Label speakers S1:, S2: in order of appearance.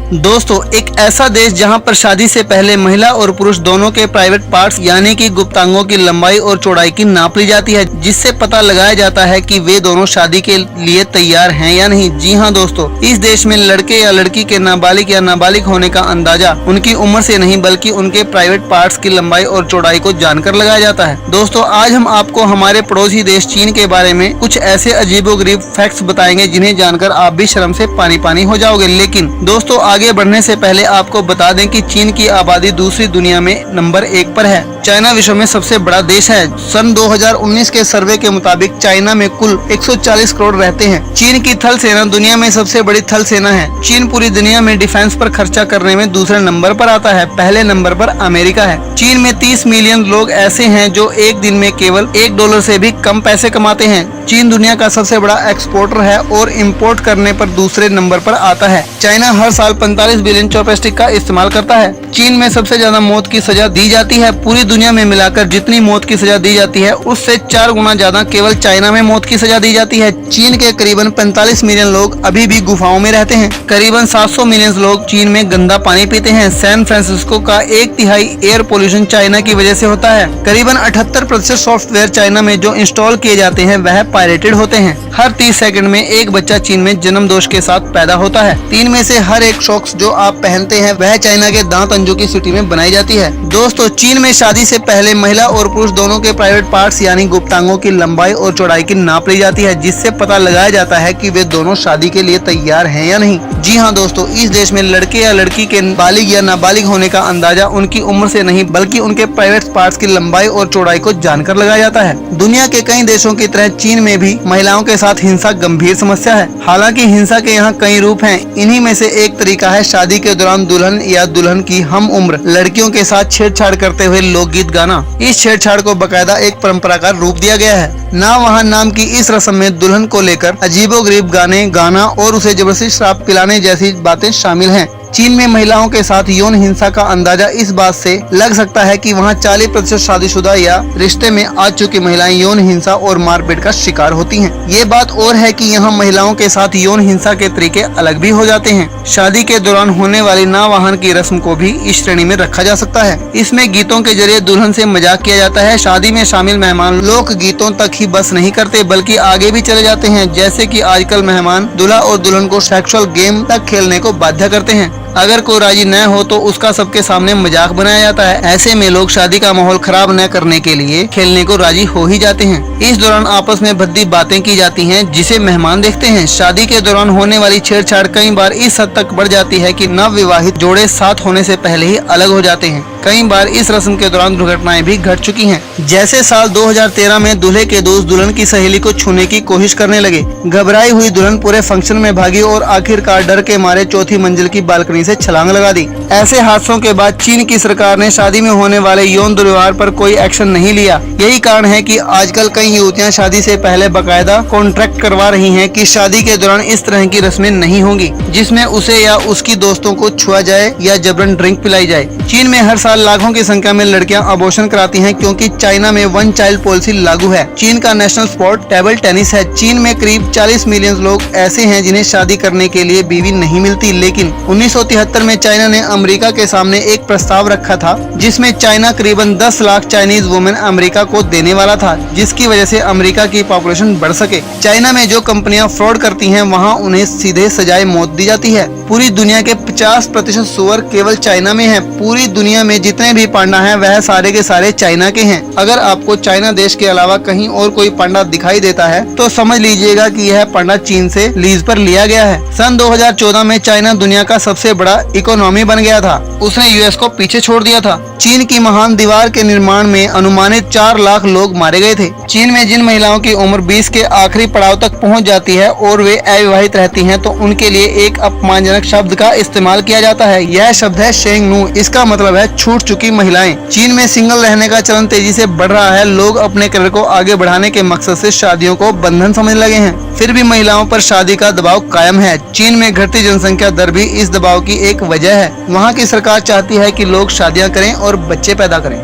S1: दोस्तों, एक ऐसा देश जहां पर शादी से पहले महिला और पुरुष दोनों के प्राइवेट पार्ट्स यानी कि गुप्तांगों की लंबाई और चौड़ाई की नाप ली जाती है, जिससे पता लगाया जाता है कि वे दोनों शादी के लिए तैयार हैं या नहीं। जी हां दोस्तों, इस देश में लड़के या लड़की के नाबालिग या नाबालिग होने का अंदाजा उनकी उम्र से नहीं बल्कि उनके प्राइवेट पार्ट्स की लंबाई और चौड़ाई को जानकर लगाया जाता है। दोस्तों, आज हम आपको हमारे पड़ोसी देश चीन के बारे में कुछ ऐसे अजीबोगरीब फैक्ट्स बताएंगे जिन्हें जानकर आप भी शर्म से पानी पानी हो जाओगे। लेकिन दोस्तों, आगे बढ़ने से पहले आपको बता दें कि चीन की आबादी दूसरी दुनिया में नंबर 1 पर है। चाइना विश्व में सबसे बड़ा देश है। सन 2019 के सर्वे के मुताबिक चाइना में कुल 140 करोड़ रहते हैं। चीन की थल सेना दुनिया में सबसे बड़ी थल सेना है। चीन पूरी दुनिया में डिफेंस पर खर्चा करने में दूसरे नंबर पर आता है। पहले नंबर पर अमेरिका है। चीन में 30 मिलियन लोग ऐसे हैं जो एक दिन में केवल $1 से भी कम पैसे कमाते हैं। चीन दुनिया का सबसे बड़ा एक्सपोर्टर है और इंपोर्ट करने पर दूसरे नंबर पर आता है। चाइना हर साल 45 बिलियन चॉपस्टिक का इस्तेमाल करता है। चीन में सबसे ज्यादा मौत की सजा दी जाती है। पूरी दुनिया में मिलाकर जितनी मौत की सजा दी जाती है उससे 4 गुना ज्यादा केवल चाइना में मौत की सजा दी जाती है। चीन के करीबन 45 मिलियन लोग अभी भी गुफाओं में रहते हैं। करीबन 700 मिलियन लोग चीन में गंदा पानी पीते हैं। सैन फ्रांसिस्को का 1/3 एयर पोल्यूशन चाइना की वजह से होता है। करीबन 78% सॉफ्टवेयर चाइना में जो इंस्टॉल किए जाते हैं वह पायरेटेड होते हैं। हर 30 सेकंड में एक बच्चा चीन में जन्म दोष के साथ पैदा होता है। 3 में से हर एक सॉक्स जो आप पहनते हैं वह चाइना के दांत अंजू की सिटी में बनाई जाती है। दोस्तों, चीन में शादी से पहले महिला और पुरुष दोनों के प्राइवेट पार्ट्स यानी गुप्तांगों की लंबाई और चौड़ाई की नाप ली जाती है, जिससे पता लगाया जाता है कि वे दोनों शादी के लिए तैयार हैं या नहीं। जी हाँ दोस्तों, इस देश में लड़के या लड़की के बालिग या नाबालिग होने का अंदाजा उनकी उम्र से नहीं बल्कि उनके प्राइवेट पार्ट्स की लंबाई और चौड़ाई को जानकर लगाया जाता है। दुनिया के कई देशों की तरह चीन में भी महिलाओं के साथ हिंसा गंभीर समस्या है। हालांकि हिंसा के यहाँ कई रूप हैं। इन्हीं में से एक तरीका है शादी के दौरान दुल्हन या दुल्हन की हम उम्र लड़कियों के साथ छेड़छाड़ करते हुए लोकगीत गाना। इस छेड़छाड़ को बकायदा एक परंपरा का रूप दिया गया है। ना वहाँ नाम की इस रस्म में दुल्हन को लेकर अजीबोगरीब गाने गाना और उसे जबरदस्ती शराब पिलाने जैसी बातें शामिल हैं। चीन में महिलाओं के साथ यौन हिंसा का अंदाजा इस बात से लग सकता है कि वहाँ 40% शादीशुदा या रिश्ते में आ चुकी महिलाएं यौन हिंसा और मारपीट का शिकार होती हैं। ये बात और है कि यहाँ महिलाओं के साथ यौन हिंसा के तरीके अलग भी हो जाते हैं। शादी के दौरान होने वाली नावाहन की रस्म को भी इस श्रेणी में रखा जा सकता है। इसमें गीतों के जरिए दुल्हन से मजाक किया जाता है। शादी में शामिल मेहमान लोक गीतों तक ही बस नहीं करते बल्कि आगे भी चले जाते हैं, जैसे कि आजकल मेहमान दूल्हा और दुल्हन को सेक्सुअल गेम तक खेलने को बाध्य करते हैं। अगर कोई राजी न हो तो उसका सबके सामने मजाक बनाया जाता है। ऐसे में लोग शादी का माहौल खराब न करने के लिए खेलने को राजी हो ही जाते हैं। इस दौरान आपस में भद्दी बातें की जाती हैं जिसे मेहमान देखते हैं। शादी के दौरान होने वाली छेड़छाड़ कई बार इस हद तक बढ़ जाती है कि नव विवाहित जोड़े साथ होने से पहले ही अलग हो जाते हैं। कई बार इस रस्म के दौरान दुर्घटनाएं भी घट चुकी हैं। जैसे साल 2013 में दूल्हे के दोस्त दुल्हन की सहेली को छूने की कोशिश करने लगे। घबराई हुई दुल्हन पूरे फंक्शन में भागी और आखिरकार डर के मारे 4थी मंजिल की बालकनी से छलांग लगा दी। ऐसे हादसों के बाद चीन की सरकार ने शादी में होने वाले यौन दुर्व्यवहार पर कोई एक्शन नहीं लिया। यही कारण है कि आजकल कई युवतियां शादी से पहले बाकायदा कॉन्ट्रैक्ट करवा रही हैं कि शादी के दौरान इस तरह की रस्में नहीं होंगी जिसमें उसे या उसकी दोस्तों को छुआ जाए या जबरन ड्रिंक पिलाई जाए। चीन में हर साल लाखों की संख्या में लड़कियां अबॉर्शन कराती हैं क्योंकि चाइना में 1 चाइल्ड पॉलिसी लागू है। चीन का नेशनल स्पोर्ट टेबल टेनिस है। चीन में करीब 40 मिलियन लोग ऐसे हैं जिन्हें शादी करने के लिए बीवी नहीं मिलती, लेकिन 1973 में चाइना ने अमेरिका के सामने एक प्रस्ताव रखा था जिसमें चाइना करीबन 10 लाख चाइनीज वुमेन अमेरिका को देने वाला था, जिसकी वजह से अमेरिका की पॉपुलेशन बढ़ सके। चाइना में जो कंपनियां फ्रॉड करती हैं वहां उन्हें सीधे सजाए मौत दी जाती है। पूरी दुनिया के 50% सुअर केवल चाइना में है। पूरी दुनिया में जितने भी पांडा हैं वह सारे के सारे चाइना के हैं। अगर आपको चाइना देश के अलावा कहीं और कोई पांडा दिखाई देता है तो समझ लीजिएगा कि यह पांडा चीन से लीज पर लिया गया है। सन 2014 में चाइना दुनिया का सबसे बड़ा इकोनॉमी बन गया था। उसने यूएस को पीछे छोड़ दिया था। चीन की महान दीवार के निर्माण में अनुमानित 4 लाख लोग मारे गए थे। चीन में जिन महिलाओं की उम्र 20 के आखिरी पड़ाव तक पहुंच जाती है और वे अविवाहित रहती हैं तो उनके लिए एक अपमानजनक शब्द का इस्तेमाल किया जाता है। यह शब्द है शेंग नू। इसका मतलब है छूट चुकी महिलाएं। चीन में सिंगल रहने का चलन तेजी से बढ़ रहा है। लोग अपने करियर को आगे बढ़ाने के मकसद से शादियों को बंधन समझ लगे हैं। फिर भी महिलाओं पर शादी का दबाव कायम है। चीन में घटती जनसंख्या दर भी इस दबाव की एक वजह है। वहाँ की सरकार चाहती है कि लोग शादियां करें और बच्चे पैदा करें।